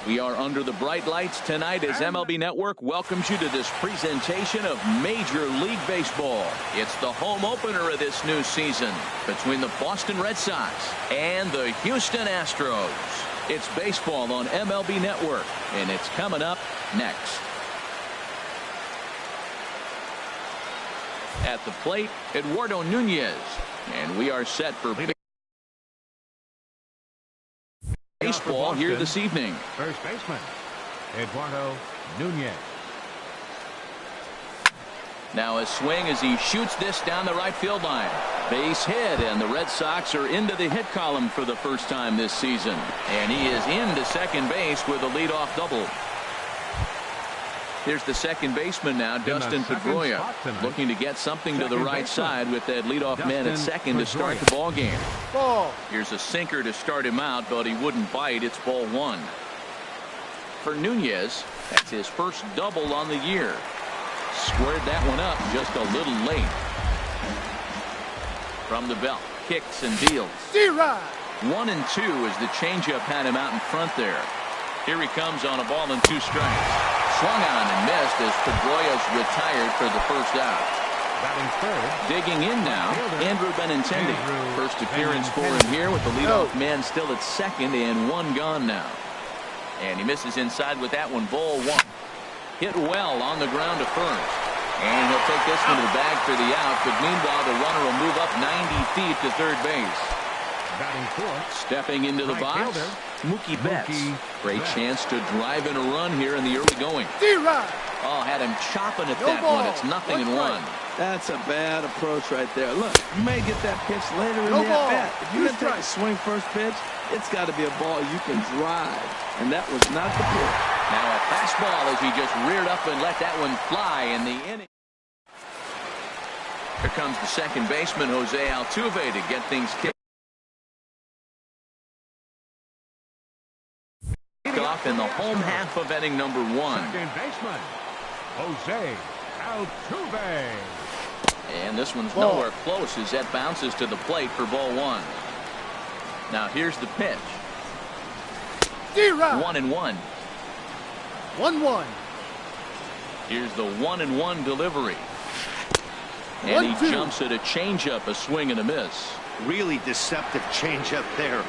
We are under the bright lights tonight as MLB Network welcomes you to this presentation of Major League Baseball. It's the home opener of this new season between the Boston Red Sox and the Houston Astros. It's baseball on MLB Network, and it's coming up next. At the plate, Eduardo Nunez, and we are set for baseball here this evening. First baseman, Eduardo Nunez. Now a swing as he shoots this down the right field line. Base hit, and the Red Sox are into the hit column for the first time this season. And he is into second base with a leadoff double. Here's the second baseman now, Dustin Pedroia, looking to get something to the right side with that leadoff man at second to start the ball game. Here's a sinker to start him out, but he wouldn't bite. It's ball one. For Nunez, that's his first double on the year. Squared that one up just a little late. From the belt, kicks and deals. 1 and 2 as the changeup had him out in front there. Here he comes on a ball and 2 strikes. Swung on and missed as Pedroia's retired for the first out. Batting third. Digging in now, Andrew Benintendi. First appearance for him here with the leadoff man still at second and 1 gone now. And he misses inside with that one, ball 1. Hit well on the ground to first. And he'll take this one to the bag for the out, but meanwhile the runner will move up 90 feet to third base. Batting fourth. Stepping into the box, Mookie Betts. Great chance to drive in a run here in the early going. Oh, had him chopping at that one. It's 0-1. That's a bad approach right there. Look, you may get that pitch later in the at-bat. If you're going to take a swing first pitch, it's got to be a ball you can drive. And that was not the pitch. Now a fastball as he just reared up and let that one fly in the inning. Here comes the second baseman, Jose Altuve, to get things kicked off in the home half of inning number 1. Second baseman, Jose Altuve. And this one's nowhere close as that bounces to the plate for ball 1. Now here's the pitch. 1-1. 1-1. Here's the 1-1 delivery. And he jumps at a changeup, a swing and a miss. Really deceptive changeup there.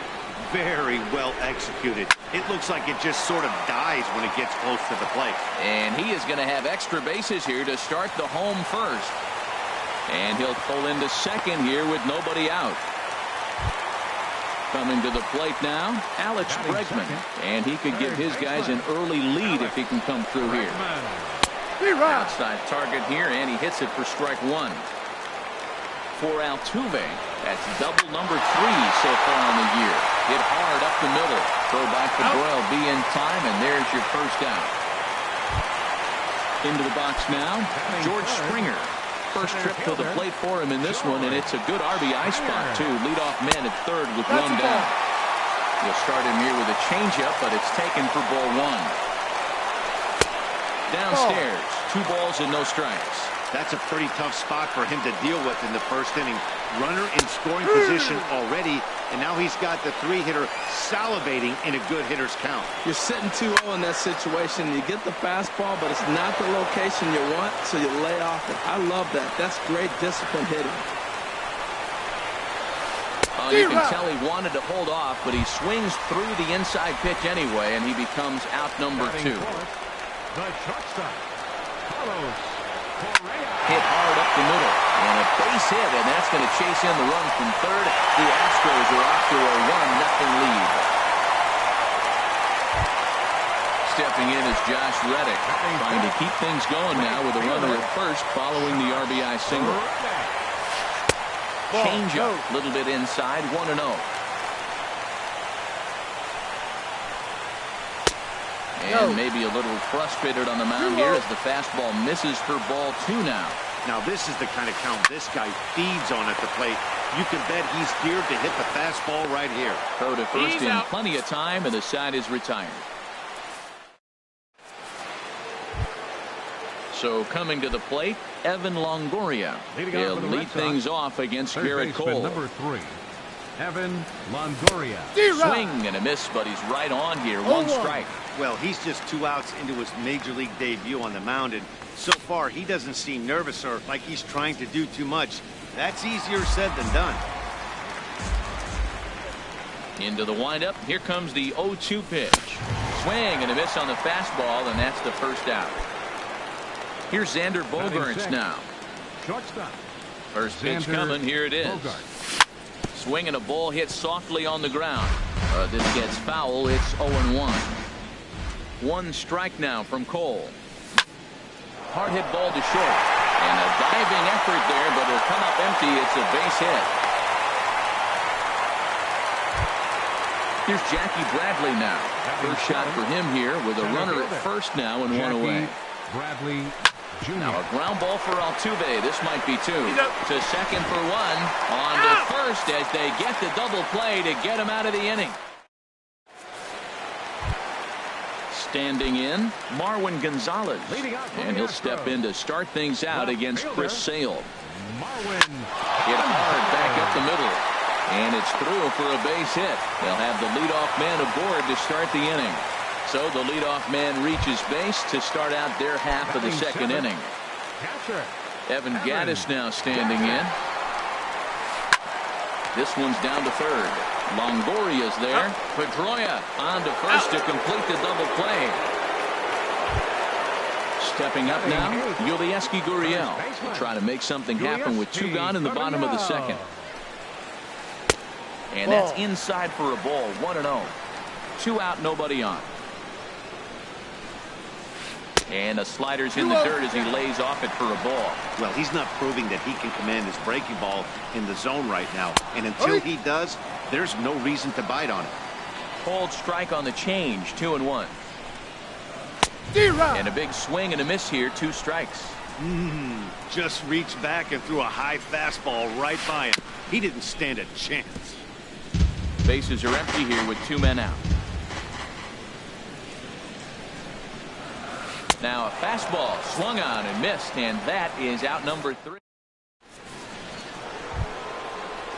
Very well executed. It looks like it just sort of dies when it gets close to the plate. And he is going to have extra bases here to start the home first. And he'll pull into second here with nobody out. Coming to the plate now, Alex Bregman. And he could give his guys an early lead if he can come through here. Outside target here, and he hits it for strike 1. For Altuve, that's double number 3 so far in the year. Hit hard up the middle. Throw by Pedroia, be in time, and there's your first out. Into the box now, George Springer. First trip to the plate for him in this one, and it's a good RBI spot, too. Leadoff man at third with 1 down. You'll start him here with a changeup, but it's taken for ball 1. Downstairs, 2 balls and no strikes. That's a pretty tough spot for him to deal with in the first inning. Runner in scoring position already, and now he's got the 3-hitter salivating in a good hitter's count. You're sitting 2-0 in that situation. You get the fastball, but it's not the location you want, so you lay off it. I love that. That's great discipline hitting. You can tell he wanted to hold off, but he swings through the inside pitch anyway, and he becomes out number 2. The shortstop, Carlos Correa. Hit hard up the middle, and a base hit, and that's going to chase in the run from third. The Astros are off to a 1-0 lead. Stepping in is Josh Reddick, trying to keep things going now with a runner at first following the RBI single. Change up, a little bit inside, 1-0. And maybe a little frustrated on the mound here as the fastball misses for ball 2 now. Now this is the kind of count this guy feeds on at the plate. You can bet he's geared to hit the fastball right here. Throw to first in plenty of time, and the side is retired. So coming to the plate, Evan Longoria. He'll lead things off against Garrett Cole. Number 3. Evan Longoria. Swing and a miss, but he's right on here. One strike. Well, he's just 2 outs into his major league debut on the mound, and so far he doesn't seem nervous or like he's trying to do too much. That's easier said than done. Into the windup. Here comes the 0-2 pitch. Swing and a miss on the fastball, and that's the first out. Here's Xander Bogaerts now. Shortstop. First pitch coming. Here it is. Bogaerts. Swing and a ball hit softly on the ground. This gets foul. It's 0-1. One strike now from Cole. Hard hit ball to short. And a diving effort there, but it'll come up empty. It's a base hit. Here's Jackie Bradley now. First shot for him here with a runner at first now and one away. Bradley Jr. Now a ground ball for Altuve. This might be two. To second for one. On to first as they get the double play to get him out of the inning. Standing in, Marwin Gonzalez. And he'll step in to start things out against Chris Sale. Marwin. Hit hard back up the middle. And it's through for a base hit. They'll have the leadoff man aboard to start the inning. So the leadoff man reaches base to start out their half of the second inning. Evan Gattis now standing in. This one's down to third. Longoria's there. Pedroia on to first to complete the double play. Stepping up now, Yulieski Gurriel will try to make something happen with two gone in the bottom of the second. And that's inside for a ball. 1-0. 2 out, nobody on. And a slider's in the dirt as he lays off it for a ball. Well, he's not proving that he can command his breaking ball in the zone right now. And until he does, there's no reason to bite on it. Called strike on the change. 2-1. And a big swing and a miss here. 2 strikes. Just reached back and threw a high fastball right by him. He didn't stand a chance. Bases are empty here with 2 men out. Now a fastball swung on and missed, and that is out number 3.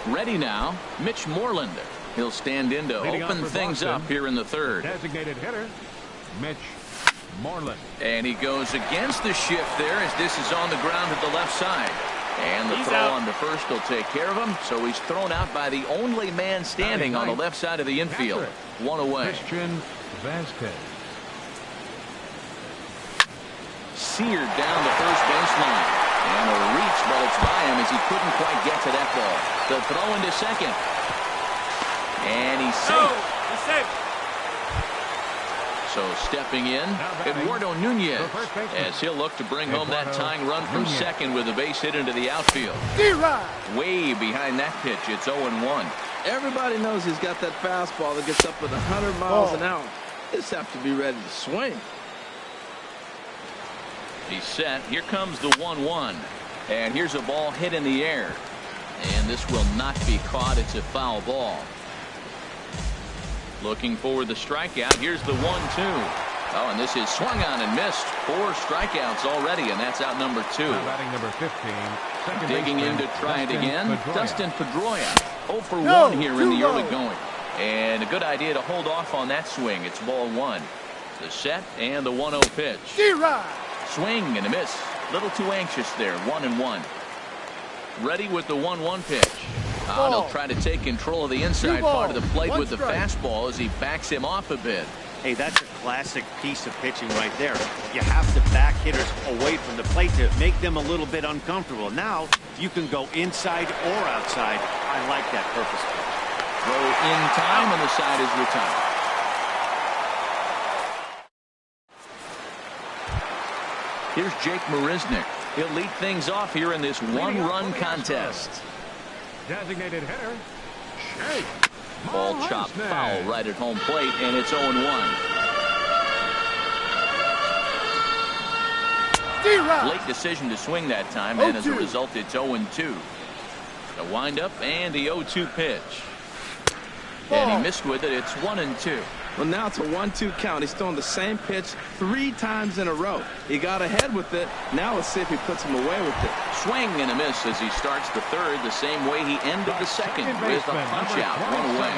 Ready now, Mitch Moreland. He'll stand in to open things up here in the third. Designated hitter, Mitch Moreland. And he goes against the shift there as this is on the ground at the left side. And the throw on to first will take care of him. So he's thrown out by the only man standing on the left side of the infield. 1 away. Christian Vasquez. Seared down the first baseline. And a reach, but it's by him as he couldn't quite get to that ball. The throw into second. And he's safe. He's safe. So stepping in, Eduardo Nunez, as he'll look to bring home that tying run from second with a base hit into the outfield. Way behind that pitch, it's 0-1. Everybody knows he's got that fastball that gets up at 100 miles an hour. Just have to be ready to swing. He's set. Here comes the 1-1. And here's a ball hit in the air. And this will not be caught. It's a foul ball. Looking for the strikeout. Here's the 1-2. Oh, and this is swung on and missed. 4 strikeouts already, and that's out number 2. Batting number 15. Digging in to try it again. Dustin Pedroia. 0 for 1 here in the early going. And a good idea to hold off on that swing. It's ball 1. The set and the 1-0 pitch. Swing and a miss. Little too anxious there. 1-1. Ready with the 1-1 pitch. And he'll try to take control of the inside part of the plate with the fastball as he backs him off a bit. Hey, that's a classic piece of pitching right there. You have to back hitters away from the plate to make them a little bit uncomfortable. Now you can go inside or outside. I like that purpose pitch. Throw in time, and the side is retired. Here's Jake Marisnick. He'll lead things off here in this 1-run contest. Designated hitter, Shake. Ball chopped foul right at home plate, and it's 0-1. Late decision to swing that time, and as a result, it's 0-2. The windup and the 0-2 pitch. And he missed with it. It's 1-2. Well, now it's a 1-2 count. He's throwing the same pitch 3 times in a row. He got ahead with it. Now let's see if he puts him away with it. Swing and a miss as he starts the third, the same way he ended the second with a punch out, 1 away.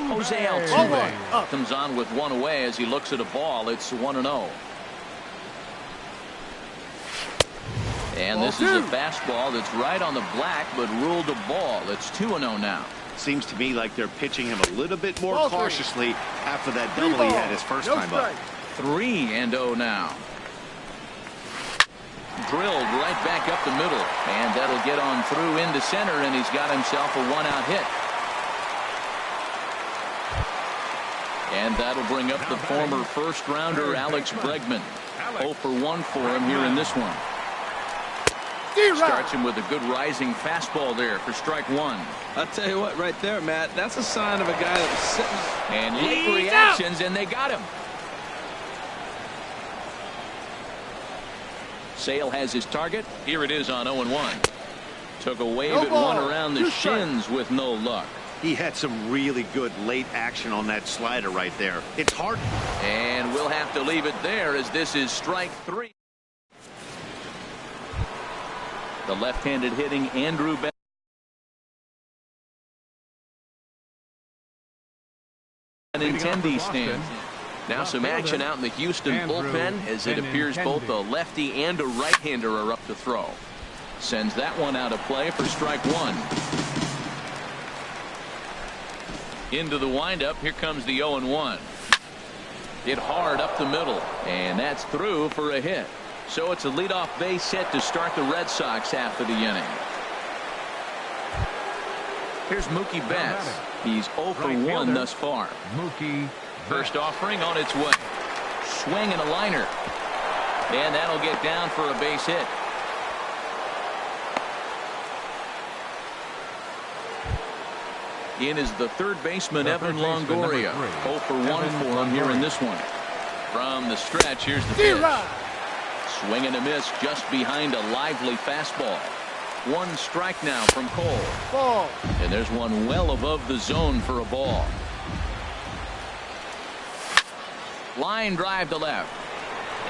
Jose Altuve comes on with 1 away as he looks at a ball. It's 1-0. And this is a fastball that's right on the black, but ruled a ball. It's 2-0 now. Seems to me like they're pitching him a little bit more cautiously after that double he had his first time up. 3-0 now. Drilled right back up the middle, and that'll get on through into center, and he's got himself a 1-out hit. And that'll bring up the former first-rounder Alex Bregman. 0 for 1 for him here in this one. Starts him with a good rising fastball there for strike 1. I'll tell you what, right there, Matt, that's a sign of a guy that was sitting. And late reactions, and they got him. Sale has his target. Here it is on 0-1. Took a wave at one around the shins with no luck. He had some really good late action on that slider right there. It's hard. And we'll have to leave it there as this is strike 3. The left-handed hitting Andrew Benintendi stands. Now some action out in the Houston bullpen as it appears both a lefty and a right-hander are up to throw. Sends that one out of play for strike 1. Into the windup. Here comes the 0-1. Hit hard up the middle, and that's through for a hit. So it's a leadoff base hit to start the Red Sox half of the inning. Here's Mookie Betts. He's 0 for 1 thus far. Mookie. First offering on its way. Swing and a liner. And that'll get down for a base hit. In is the third baseman, Evan Longoria. 0 for 1 for him here in this one. From the stretch, here's the pitch. Swing and a miss just behind a lively fastball. 1 strike now from Cole. And there's one well above the zone for a ball. Line drive to left.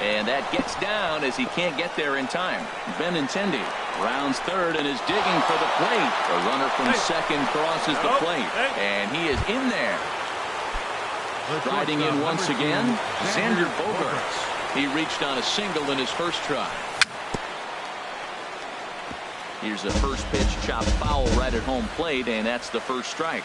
And that gets down as he can't get there in time. Benintendi rounds third and is digging for the plate. The runner from second crosses the plate. And he is in there. Striding in once again, Xander Bogaerts. He reached on a single in his first try. Here's the first pitch, chopped foul right at home plate, and that's the first strike.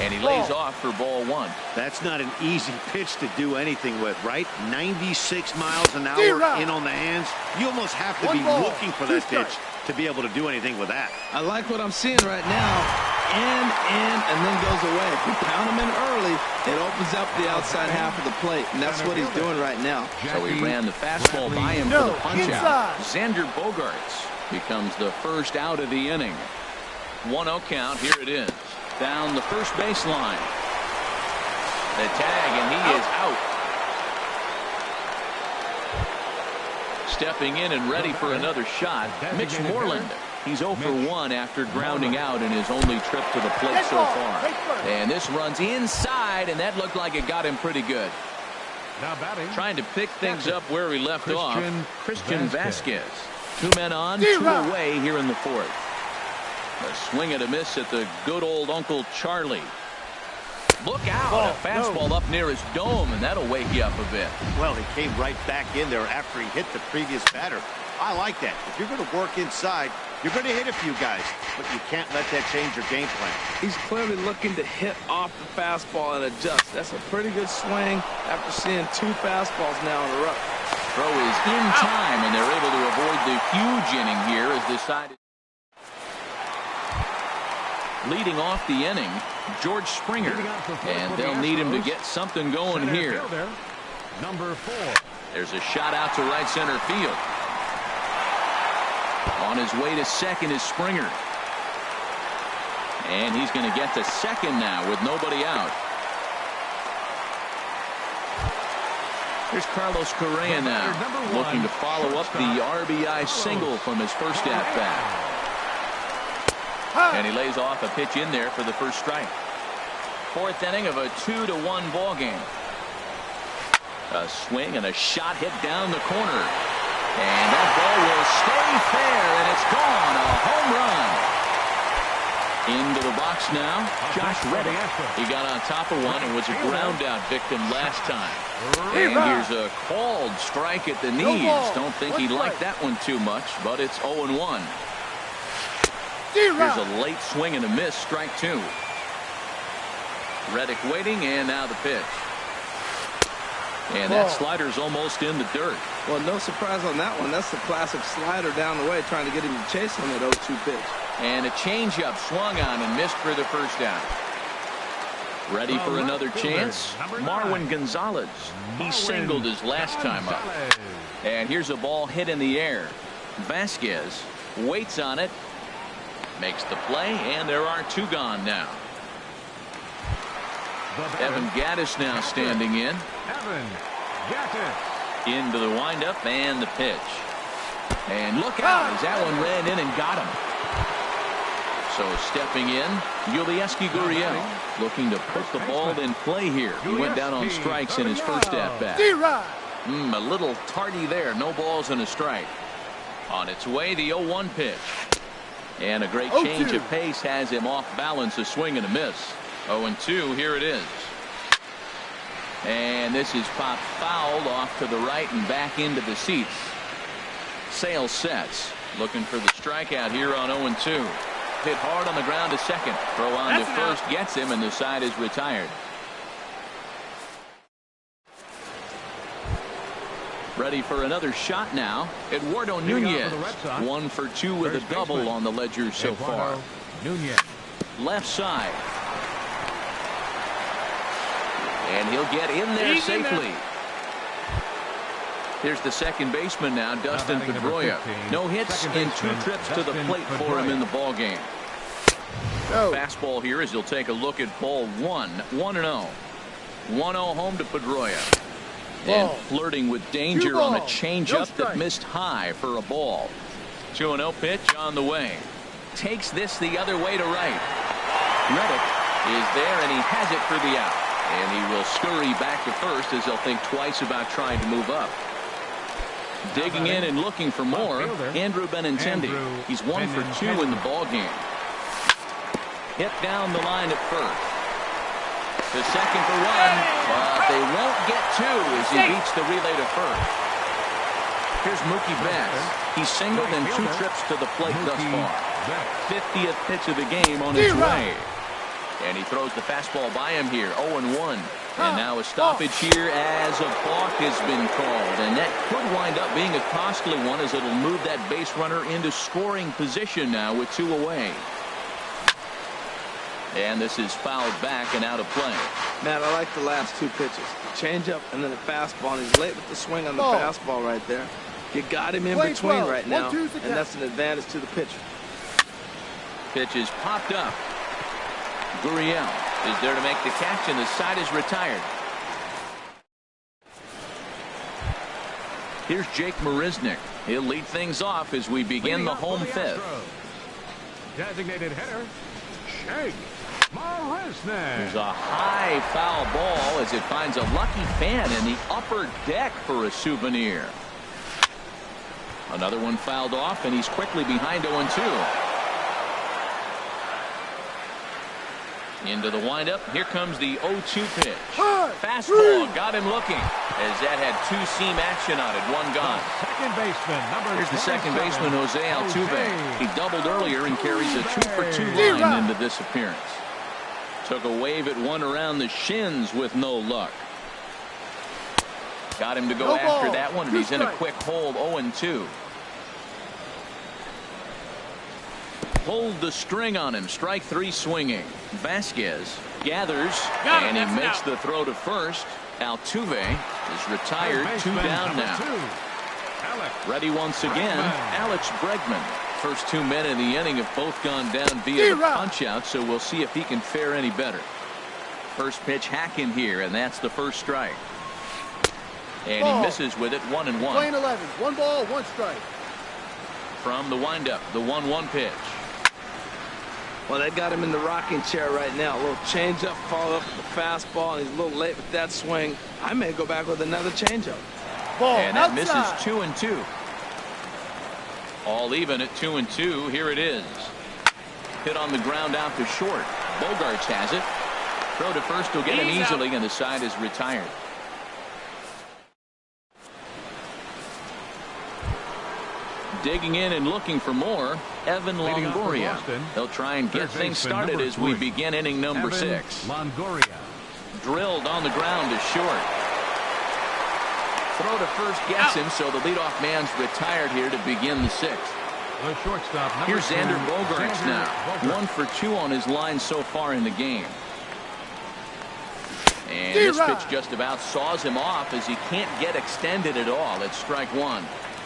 And he lays off for ball 1. That's not an easy pitch to do anything with, right? 96 miles an hour in on the hands. You almost have to be looking for that pitch to be able to do anything with that. I like what I'm seeing right now. And then goes away. If you pound him in early, it opens up the outside half of the plate, and that's what he's doing right now. So he ran the fastball by him for the punch out. Xander Bogaerts becomes the first out of the inning. 1-0 count. Here it is. Down the first baseline. The tag, and he is out. Stepping in and ready for another shot, Mitch Moreland. He's 0 for 1 after grounding out in his only trip to the plate so far. And this runs inside, and that looked like it got him pretty good. Trying to pick things up where he left off. Christian Vasquez. 2 men on, 2 away here in the fourth. A swing and a miss at the good old Uncle Charlie. Look out. A fastball up near his dome, and that'll wake you up a bit. Well, he came right back in there after he hit the previous batter. I like that. If you're going to work inside, you're going to hit a few guys, but you can't let that change your game plan. He's clearly looking to hit off the fastball and adjust. That's a pretty good swing after seeing 2 fastballs now in a row. Throw is in time, and they're able to avoid the huge inning here as decided. Leading off the inning, George Springer, and they'll need him to get something going here. Number 4. There's a shot out to right center field. On his way to second is Springer. And he's going to get to second now with nobody out. Here's Carlos Correa now, looking to follow up the RBI single from his first at-bat. And he lays off a pitch in there for the first strike. Fourth inning of a 2-1 ball game. A swing and a shot hit down the corner. And that ball will stay fair, and it's gone. A home run. Into the box now, Josh Reddick. He got on top of one and was a ground out victim last time. And here's a called strike at the knees. Don't think he liked that one too much, but it's 0-1. Here's a late swing and a miss, strike two. Reddick waiting, and now the pitch. And that slider's almost in the dirt. Well, no surprise on that one. That's the classic slider down the way, trying to get him to chase on that 0-2 pitch. And a changeup swung on and missed for the first out. Ready for another chance? Marwin Gonzalez. He singled his last time up. And here's a ball hit in the air. Vasquez waits on it, makes the play, and there are two gone now. Evan Gattis now standing in. Evan Gattis. Into the windup and the pitch. And look out as that one ran in and got him. So stepping in, Yulieski Gurriel looking to put the ball in play here. He went down on strikes in his first at-bat. A little tardy there. No balls and a strike. On its way, the 0-1 pitch. And a great change of pace has him off balance, a swing and a miss. 0-2, here it is. And this is popped fouled off to the right and back into the seats. Sale sets, looking for the strikeout here on 0-2. Hit hard on the ground to second. Throw on to first, gets him, and the side is retired. Ready for another shot now. Eduardo Nunez, 1 for 2 with a double on the ledger so far. Nunez. Left side. And he'll get in there safely. Here's the second baseman now, Dustin Pedroia. No hits in 2 trips to the plate for him in the ball game. Fastball here as he'll take a look at ball 1. 1-0. 1-0 home to Pedroia. And flirting with danger on a changeup that missed high for a ball. 2-0 pitch on the way. Takes this the other way to right. Reddick is there, and he has it for the out. And he will scurry back to first as he'll think twice about trying to move up. Digging in and looking for more, Andrew Benintendi. He's 1 for 2 in the ball game. Hit down the line at first. To second for 1, but they won't get 2 as he beats the relay to first. Here's Mookie Betts. He's singled in 2 trips to the plate thus far. 50th pitch of the game on its way. And he throws the fastball by him here, 0-1. And now a stoppage here as a balk has been called. And that could wind up being a costly one as it'll move that base runner into scoring position now with 2 away. And this is fouled back and out of play. Man, I like the last 2 pitches. The changeup and then the fastball. And he's late with the swing on the fastball right there. You got him in between right now, and that's an advantage to the pitcher. Pitch is popped up. Gurriel is there to make the catch, and the side is retired. Here's Jake Marisnick. He'll lead things off as we begin the home fifth. Designated hitter, Jake Marisnick. There's a high foul ball as it finds a lucky fan in the upper deck for a souvenir. Another one fouled off, and he's quickly behind 0-2. Into the windup. Here comes the 0-2 pitch. Fastball got him looking as that had 2-seam action on it. 1 gone. Second baseman, Here's the second baseman, Jose Altuve. He doubled earlier and carries a 2-for-2 line into this appearance. Took a wave at one around the shins with no luck. Got him to go after that one, and he's in a quick hold. 0-2. Pulled the string on him. Strike 3 swinging. Vasquez gathers, and he makes the throw to first. Altuve is retired. 2 down now. Ready once again, Alex Bregman. First 2 men in the inning have both gone down via the punch-out, so we'll see if he can fare any better. First pitch hacking here, and that's the first strike. And he misses with it. 1-1. Playing 11. 1 ball, 1 strike. From the windup, the 1-1 pitch. Well, they got him in the rocking chair right now. A little changeup, followed up with the fastball, and he's a little late with that swing. I may go back with another changeup. Ball and that misses 2-2. All even at 2-2. Here it is. Hit on the ground out to short. Bogarts has it. Throw to first will get him easily, and the side is retired. Digging in and looking for more, Evan Longoria. They'll try and get things started as we begin inning number 6. Longoria. Drilled on the ground is short. Throw to first gets him, so the leadoff man's retired here to begin the 6th. The shortstop. Here's Xander Bogaerts now. 1 for 2 on his line so far in the game. And this pitch just about saws him off as he can't get extended at all. It's strike 1.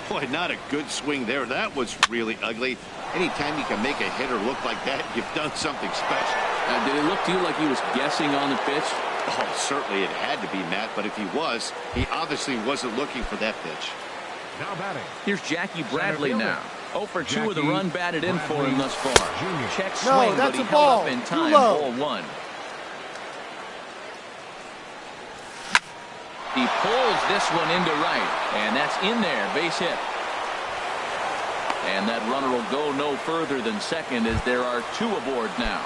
Boy, not a good swing there. That was really ugly. Anytime you can make a hitter look like that, you've done something special. Did it look to you like he was guessing on the pitch? Oh, certainly it had to be, Matt, but if he was, he obviously wasn't looking for that pitch. Now batting. Here's Jackie Bradley now. 0 for 2 with a run batted in for him thus far. Check swing, no, that's but he a ball. held up in time. Ball 1. He pulls this one into right, and that's in there. Base hit. And that runner will go no further than second as there are 2 aboard now.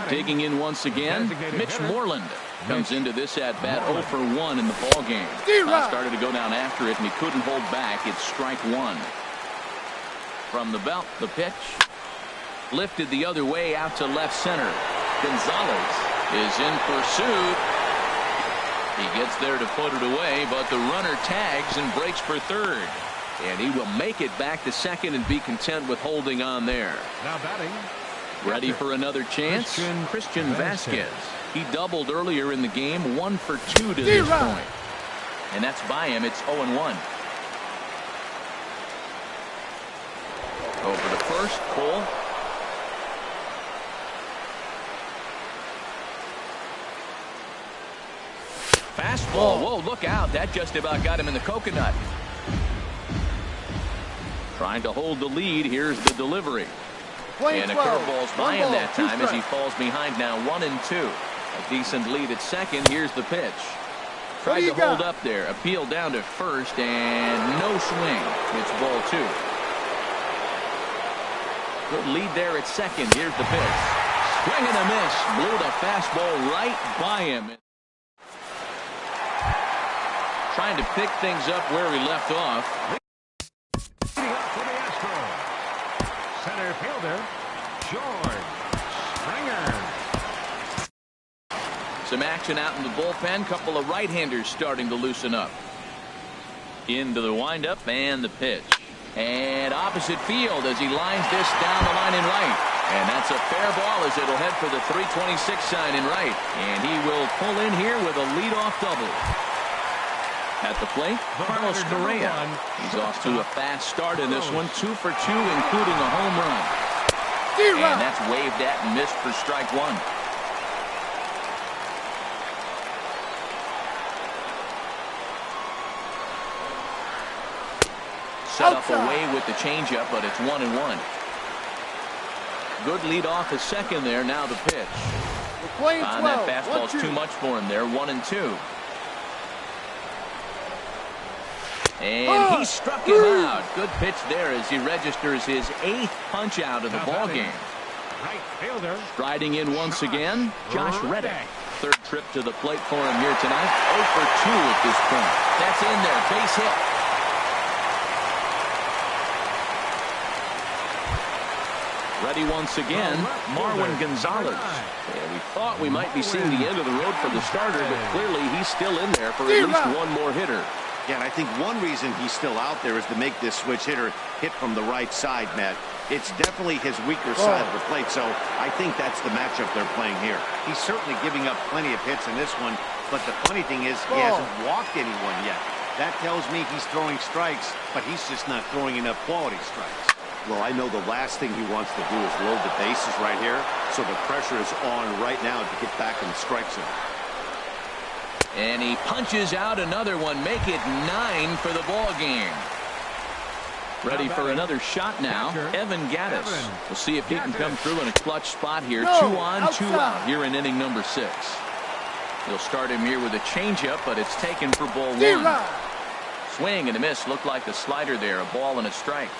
Digging in once again, Mitch Moreland comes into this at-bat 0 for 1 in the ball game. Started to go down after it, and he couldn't hold back. It's strike 1. From the belt, the pitch. Lifted the other way out to left center. Gonzalez is in pursuit. He gets there to put it away, but the runner tags and breaks for third. And he will make it back to second and be content with holding on there. Now batting. Ready for another chance? Christian Vasquez. He doubled earlier in the game, 1 for 2 to this point. And that's by him. It's 0-1. Over to first, Cole. Fastball. Whoa, look out. That just about got him in the coconut. Trying to hold the lead. Here's the delivery. And a curveball's by him that time as he falls behind now 1-2. A decent lead at second. Here's the pitch. Tried to hold up there. Appeal down to first and no swing. It's ball 2. Good lead there at second. Here's the pitch. Swing and a miss. Blew the fastball right by him. Trying to pick things up where he left off. Center fielder, George Springer. Some action out in the bullpen. Couple of right-handers starting to loosen up. Into the windup and the pitch. And opposite field as he lines this down the line in right. And that's a fair ball as it'll head for the 326 sign in right. And he will pull in here with a leadoff double. At the plate, Carlos Correa. He's off to a fast start in this one. 2 for 2, including a home run. And that's waved at and missed for strike 1. Set up away with the changeup, but it's 1-1. Good lead off at second there. Now the pitch. That fastball's too much for him there. 1-2. And he struck him out. Good pitch there as he registers his 8th punch out of the ball game. Right fielder. Striding in once again, Josh Reddick. 3rd trip to the plate for him here tonight. 0 for 2 at this point. That's in there. Base hit. Ready once again, Marwin Gonzalez. Yeah, we thought we might be seeing the end of the road for the starter, but clearly he's still in there for at least one more hitter. Yeah, and I think one reason he's still out there is to make this switch hitter hit from the right side, Matt. It's definitely his weaker side of the plate, so I think that's the matchup they're playing here. He's certainly giving up plenty of hits in this one, but the funny thing is he hasn't walked anyone yet. That tells me he's throwing strikes, but he's just not throwing enough quality strikes. Well, I know the last thing he wants to do is load the bases right here, so the pressure is on right now to get back in the strike zone. And he punches out another one. Make it 9 for the ball game. Ready for another shot now. Evan Gaddis. We'll see if he can come through in a clutch spot here. 2 on, 2 out here in inning number 6. He'll start him here with a changeup, but it's taken for ball 1. Swing and a miss. Looked like the slider there. A ball and a strike.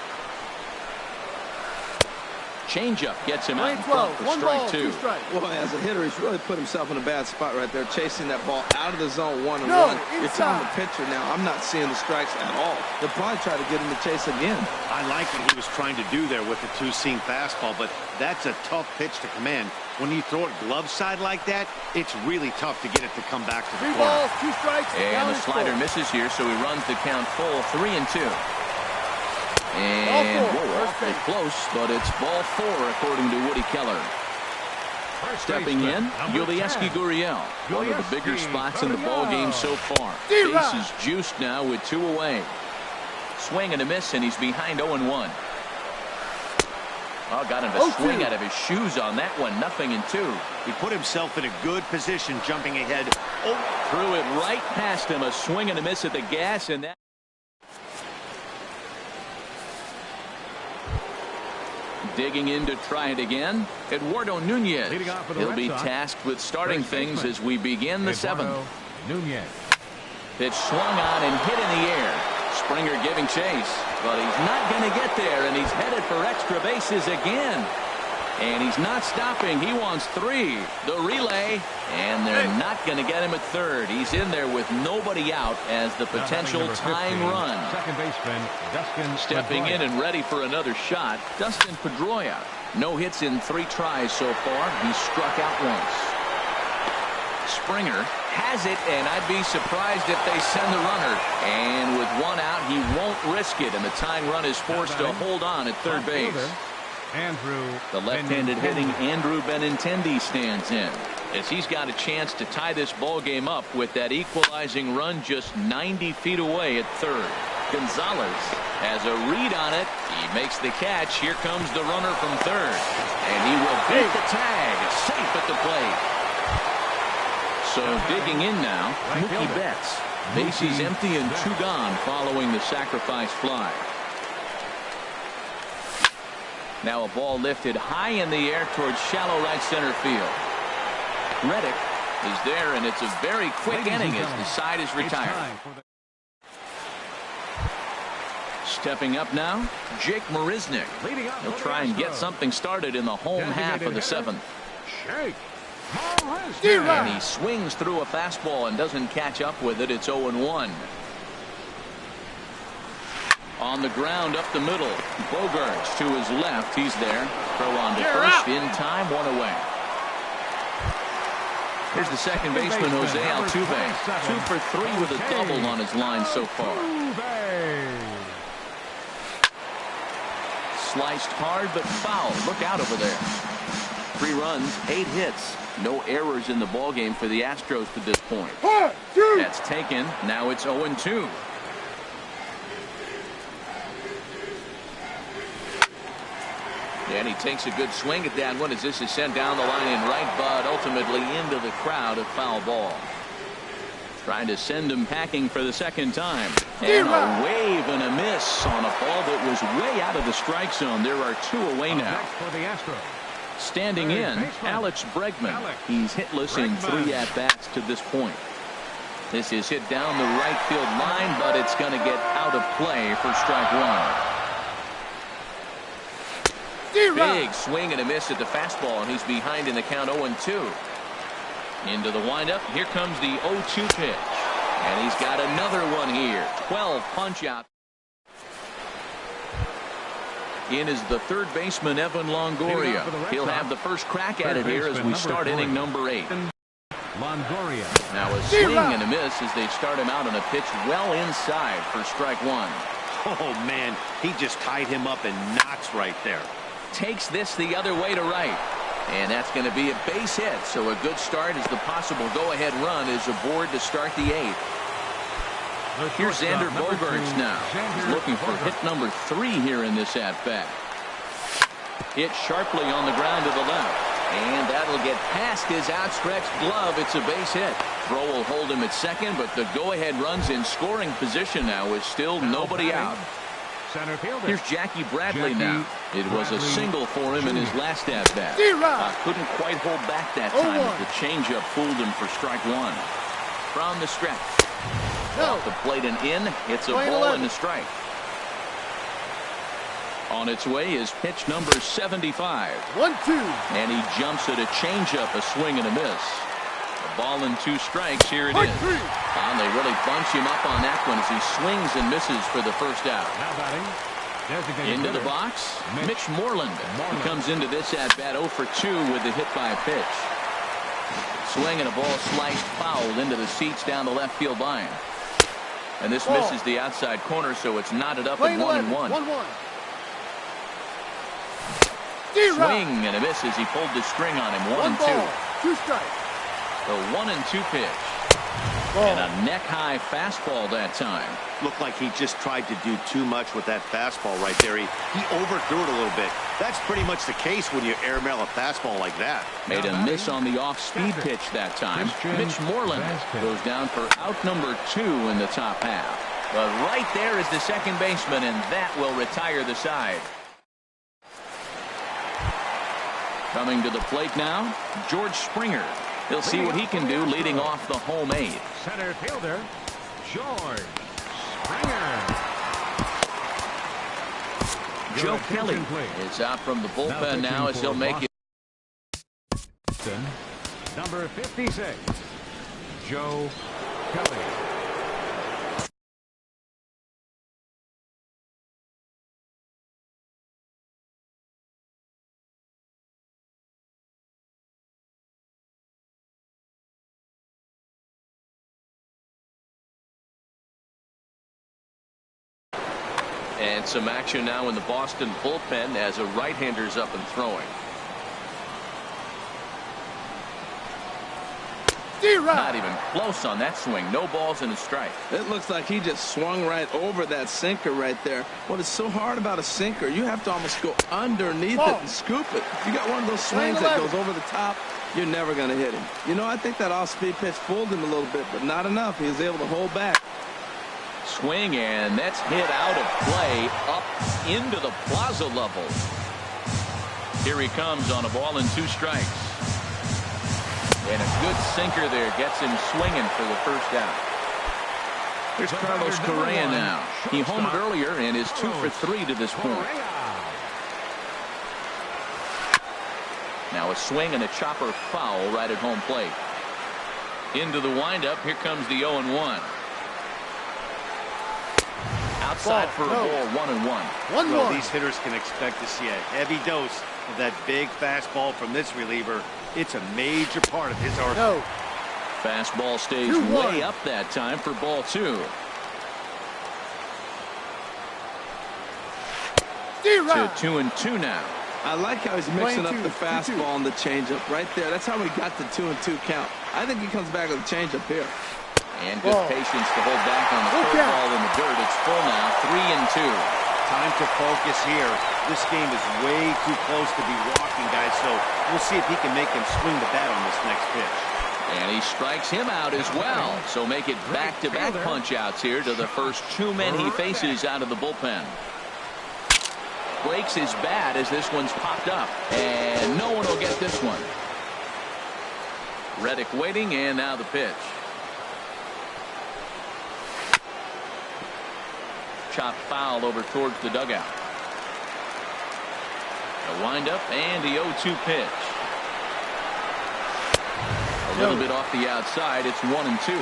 Changeup gets him out in front for strike 2. Well, as a hitter, he's really put himself in a bad spot right there, chasing that ball out of the zone 1-1. You're telling the pitcher now, I'm not seeing the strikes at all. They'll probably try to get him to chase again. I like what he was trying to do there with the 2-seam fastball, but that's a tough pitch to command. When you throw it glove side like that, it's really tough to get it to come back to the 3 corner. balls, 2 strikes. And the slider misses here, so he runs the count full, 3-2. And whoa, awfully close, but it's ball 4 according to Woody Keller. Stepping in, Yulieski Gurriel, one of the bigger spots in the ball game so far. Bases juiced now with 2 away. Swing and a miss, and he's behind 0-1. Oh, got him to swing out of his shoes on that one. 0-2. He put himself in a good position jumping ahead. Oh, threw it right past him. A swing and a miss at the gas, and that. Digging in to try it again, Eduardo Nunez. He'll be tasked with starting things as we begin the 7th. Pitch swung on and hit in the air. Springer giving chase, but he's not going to get there, and he's headed for extra bases again. And he's not stopping. He wants 3. The relay, and they're not going to get him at third. He's in there with nobody out as the potential tying run. Second baseman, Dustin Stepping in and ready for another shot, Dustin Pedroia. No hits in 3 tries so far. He's struck out once. Springer has it, and I'd be surprised if they send the runner. And with 1 out, he won't risk it, and the tying run is forced to hold on at third base. The left-handed hitting Andrew Benintendi stands in, as he's got a chance to tie this ball game up with that equalizing run just 90 feet away at third. Gonzalez has a read on it. He makes the catch. Here comes the runner from third, and he will beat the tag. Safe at the plate. So digging in now, Mookie Betts. Bases empty and 2 gone following the sacrifice fly. Now a ball lifted high in the air towards shallow right center field. Reddick is there, and it's a very quick inning as the side is retired. Stepping up now, Jake Marisnick. He'll try and get something started in the home half of the 7th. And he swings through a fastball and doesn't catch up with it. It's 0-1. On the ground up the middle. Bogarts to his left. He's there. Throw on to first. In time. 1 away. Here's the second baseman, Jose Altuve. 2 for 3 with a double on his line so far. Sliced hard but foul. Look out over there. 3 runs, 8 hits. No errors in the ballgame for the Astros to this point. That's taken. Now it's 0-2. And he takes a good swing at that one as this is sent down the line in right, but ultimately into the crowd. A foul ball. Trying to send him packing for the 2nd time. And a wave and a miss on a ball that was way out of the strike zone. There are 2 away now. Standing in, Alex Bregman. He's hitless in 3 at-bats to this point. This is hit down the right field line, but it's going to get out of play for strike 1. Big swing and a miss at the fastball, and he's behind in the count 0-2. Into the windup. Here comes the 0-2 pitch. And he's got another one here. 12 punch out. In is the 3rd baseman, Evan Longoria. He'll have the first crack at it here as we start inning number 8. Longoria. Now a swing and a miss as they start him out on a pitch well inside for strike 1. Oh, man, he just tied him up in knots right there. Takes this the other way to right. And that's going to be a base hit. So a good start as the possible go-ahead run is aboard to start the 8th. Here's Xander Bogaerts now. He's looking for hit number 3 here in this at-bat. Hit sharply on the ground to the left. And that'll get past his outstretched glove. It's a base hit. Throw will hold him at second, but the go-ahead run's in scoring position now with still nobody out. Center fielder. Here's Jackie Bradley now. It was a single for him in his last at-bat. Couldn't quite hold back that time. The changeup fooled him for strike one. From the stretch. Off the plate and in. It's a ball and a strike. On its way is pitch number 75. 1-2. And he jumps at a changeup, a swing and a miss. A ball and 2 strikes. Here it is. And they really bunch him up on that one as he swings and misses for the first out. Now batting. Into the box, Mitch Moreland. He comes into this at-bat 0 for 2 with the hit by pitch. Swing and a ball sliced foul into the seats down the left field line. And this misses the outside corner, so it's knotted up at 1-1. Swing and a miss as he pulled the string on him. 1-2. 2 strikes. The 1-2 pitch. And a neck-high fastball that time. Looked like he just tried to do too much with that fastball right there. He overthrew it a little bit. That's pretty much the case when you airmail a fastball like that. Made a miss on the off-speed pitch that time. Mitch Moreland goes down for out number 2 in the top half. But right there is the second baseman, and that will retire the side. Coming to the plate now, George Springer. He'll see what he can do leading off the home 8. Center fielder, George Springer. Joe Kelly is out from the bullpen now as he'll make it. Number 56, Joe Kelly. And some action now in the Boston bullpen as a right-hander's up and throwing. Not even close on that swing. No balls and a strike. It looks like he just swung right over that sinker right there. What is so hard about a sinker, you have to almost go underneath it and scoop it. If you got one of those swings that goes over the top, you're never going to hit him. You know, I think that off-speed pitch fooled him a little bit, but not enough. He was able to hold back. Swing, and that's hit out of play up into the plaza level. Here he comes on a ball and 2 strikes. And a good sinker there gets him swinging for the first out. Here's Carlos Correa now. He homered earlier and is 2 for 3 to this point. Now a swing and a chopper foul right at home plate. Into the windup. Here comes the 0-1. Outside for a ball, 1-1. Well, these hitters can expect to see a heavy dose of that big fastball from this reliever. It's a major part of his arsenal. Fastball stays way up that time for ball 2. To 2-2 now. I like how he's mixing up the fastball and the changeup right there. That's how we got the 2-2 count. I think he comes back with a changeup here. And good patience to hold back on the curveball in the dirt. It's full now, 3-2. Time to focus here. This game is way too close to be walking, guys, so we'll see if he can make him swing the bat on this next pitch. And he strikes him out as well. So make it back-to-back punch-outs here to the first 2 men he faces out of the bullpen. Breaks his bat as this one's popped up. And no one will get this one. Reddick waiting, and now the pitch. Chopped foul over towards the dugout. A windup and the 0-2 pitch. A little bit off the outside. It's 1-2.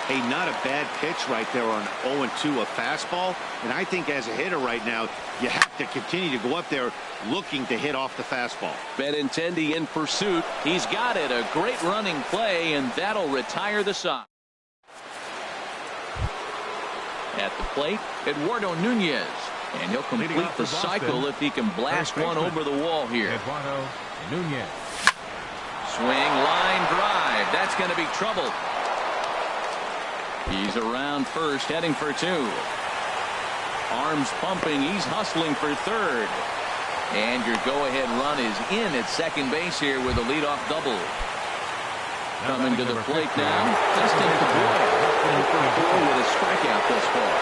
Hey, not a bad pitch right there on 0-2, a fastball. And I think as a hitter right now, you have to continue to go up there looking to hit off the fastball. Benintendi in pursuit. He's got it. A great running play, and that'll retire the side. At the plate, Eduardo Nunez. And he'll complete the cycle if he can blast one over the wall here. Eduardo Nunez. Swing, line drive. That's going to be trouble. He's around first, heading for 2. Arms pumping. He's hustling for third. And your go-ahead run is in at second base here with a leadoff double. Coming to the plate now, Dustin Pedroia. 4 with a strikeout thus far.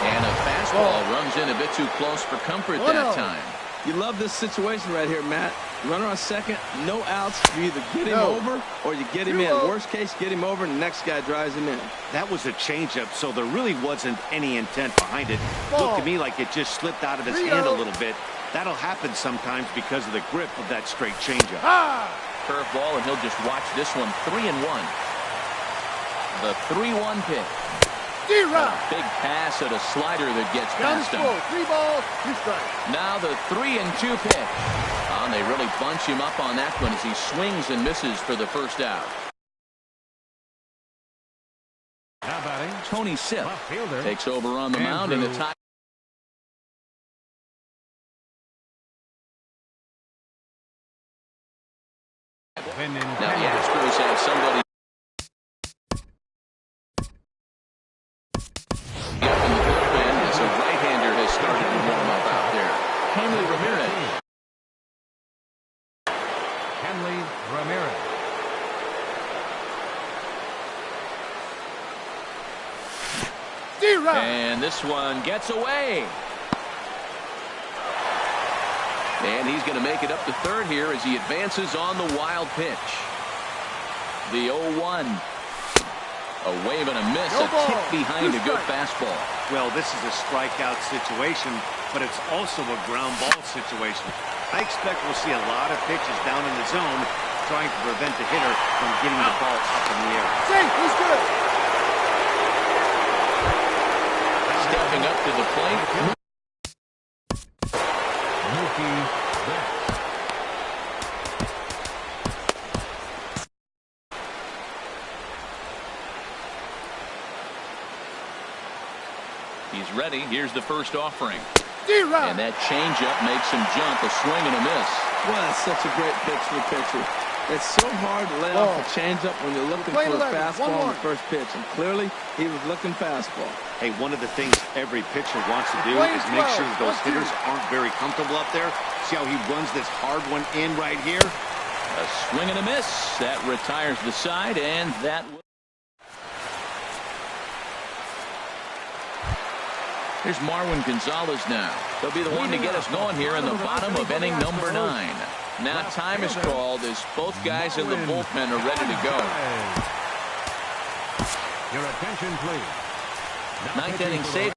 And a fastball runs in a bit too close for comfort that time. You love this situation right here, Matt. Runner on second, no outs. You either get him over or you get him in. Worst case, get him over and the next guy drives him in. That was a changeup, so there really wasn't any intent behind it. Looked to me like it just slipped out of his hand a little bit. That'll happen sometimes because of the grip of that straight changeup. Curveball, and he'll just watch this one. 3-1. The 3-1 pitch. A big pass at a slider that gets past him. 3 balls, 2 strikes. Now the 3-2 pitch. And they really bunch him up on that one as he swings and misses for the first out. Now batting, Tony Sipp left fielder takes over on the mound in a tie. Now the Astros have somebody up in the bullpen as a right-hander has started to warm up out there. Hanley Ramirez. Hanley Ramirez. And this one gets away. And he's going to make it up to third here as he advances on the wild pitch. The 0-1. A wave and a miss. A tip behind a good fastball. Well, this is a strikeout situation, but it's also a ground ball situation. I expect we'll see a lot of pitches down in the zone trying to prevent the hitter from getting the ball up in the air. He's good. Stepping up to the plate. He's ready. Here's the first offering. And that changeup makes him jump. A swing and a miss. Well, that's such a great pitch for the pitcher. It's so hard to lay off a changeup when you're looking for a fastball on the first pitch. And clearly, he was looking fastball. Hey, one of the things every pitcher wants to do is make sure that those hitters aren't very comfortable up there. See how he runs this hard one in right here? A swing and a miss. That retires the side, and that will. Here's Marwin Gonzalez now. He'll be the one to get us going here in the bottom of inning number 9. Now time is called as both guys in the bullpen are ready to go. Your attention, please. Ninth inning save.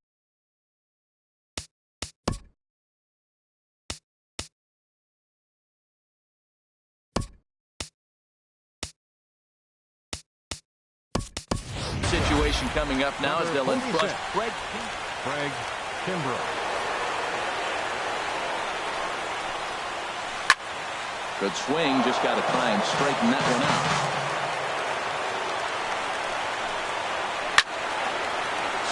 Situation coming up now as they'll entrust Craig Kimbrough. Good swing, just got to try and straighten that one out.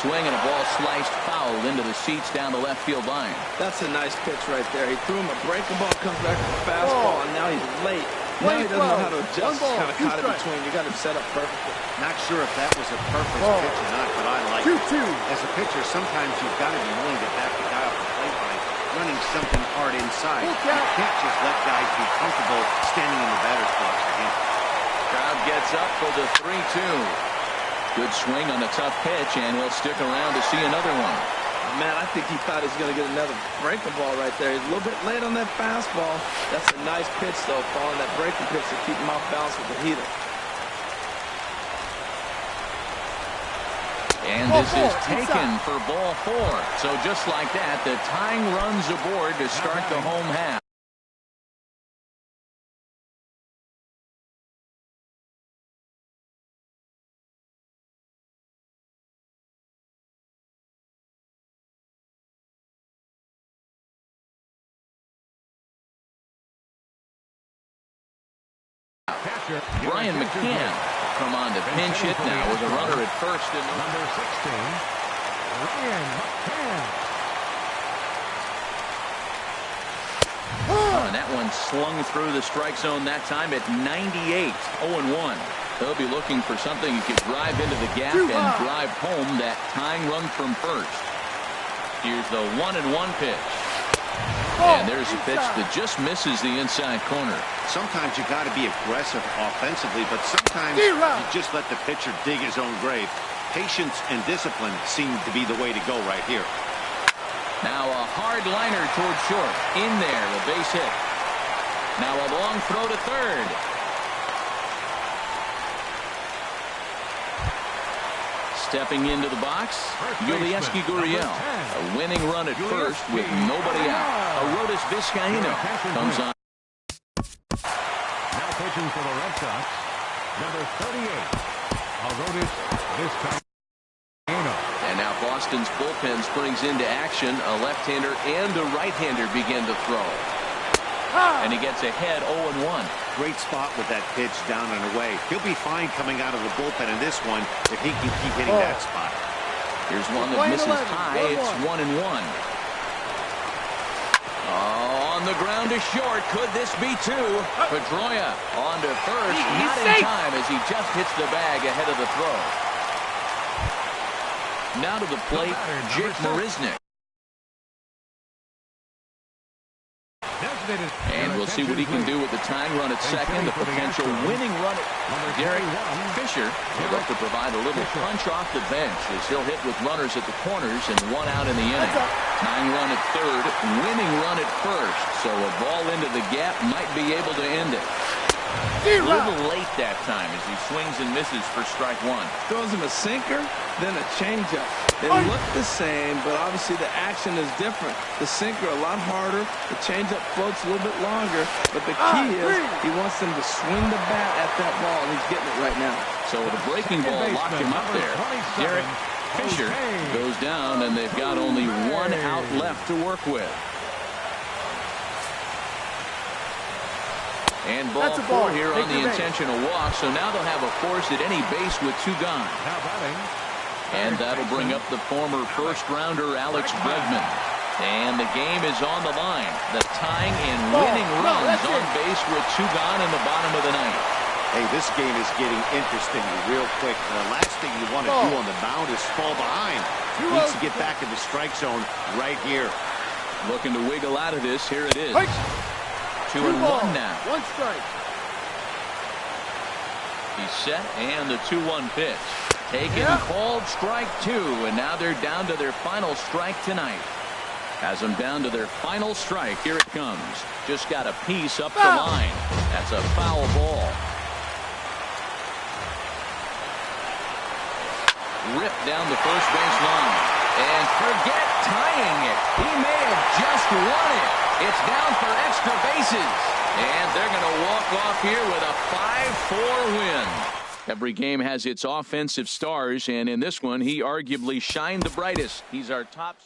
Swing and a ball sliced foul into the seats down the left field line. That's a nice pitch right there. He threw him a breaking ball, comes back to the fastball, and now he's late. Now he doesn't know how to adjust. Kind of caught it between. You got him set up perfectly. Not sure if that was a perfect pitch or not, but I like it. As a pitcher, sometimes you've got to be willing to back the guy off the plate by running something hard inside. You can't just let guys be comfortable standing in the batter's box again. Crowd gets up for the 3-2. Good swing on a tough pitch, and we'll stick around to see another one. Man, I think he thought he was going to get another breaking ball right there. He's a little bit late on that fastball. That's a nice pitch, though, following that breaking pitch to keep him off balance with the heater. And this is taken for ball 4. So just like that, the tying runs aboard to start the home half. Brian McCann come on to pinch hit now with a runner at first. And number 16, Brian McCann. And that one slung through the strike zone that time at 98, 0-1. He'll be looking for something he could drive into the gap and drive home that tying run from first. Here's the 1-1 pitch. And there's a pitch that just misses the inside corner. Sometimes you got to be aggressive offensively, but sometimes you just let the pitcher dig his own grave. Patience and discipline seem to be the way to go right here. Now a hard liner toward short. In there, a base hit. Now a long throw to third. Stepping into the box, Yulieski Gurriel. A winning run at first with nobody out. Arodys Vizcaíno comes on. Now pitching for the Red Sox, number 38, Arodys Vizcaíno. And now Boston's bullpen springs into action. A left-hander and a right-hander begin to throw. And he gets ahead 0-1. Great spot with that pitch down and away. He'll be fine coming out of the bullpen in this one if he can keep hitting that spot. Here's one that misses high. It's 1-1. On the ground to short. Could this be two? Pedroia on to first. Not in time as he just hits the bag ahead of the throw. Now to the plate, Jake Marisnick. And we'll see what he can do with the tying run at second. The potential winning run at Derek Fisher will look to provide a little punch off the bench as he'll hit with runners at the corners and one out in the inning. Tying run at third, winning run at first. So a ball into the gap might be able to end it. A little late that time as he swings and misses for strike one. Throws him a sinker, then a changeup. They look the same, but obviously the action is different. The sinker a lot harder. The changeup floats a little bit longer. But the key is he wants them to swing the bat at that ball, and he's getting it right now. So the breaking ball locked him up there. Derek Fisher goes down, and they've got only one out left to work with. And ball four here on the intentional walk. So now they'll have a force at any base with two gone. And that'll bring up the former first-rounder Alex Bregman. And the game is on the line. The tying and winning runs on base with two gone in the bottom of the ninth. Hey, this game is getting interesting real quick. The last thing you want to do on the mound is fall behind. He needs to get back in the strike zone right here. Looking to wiggle out of this. Here it is. 2-1 now. One strike. He's set, and the 2-1 pitch. Taken, called strike two, and now they're down to their final strike tonight. Has them down to their final strike. Here it comes. Just got a piece up the line. That's a foul ball. Ripped down the first base line. And forget tying it. He may have just won it. It's down for extra bases. And they're going to walk off here with a 5-4 win. Every game has its offensive stars, and in this one, he arguably shined the brightest. He's our top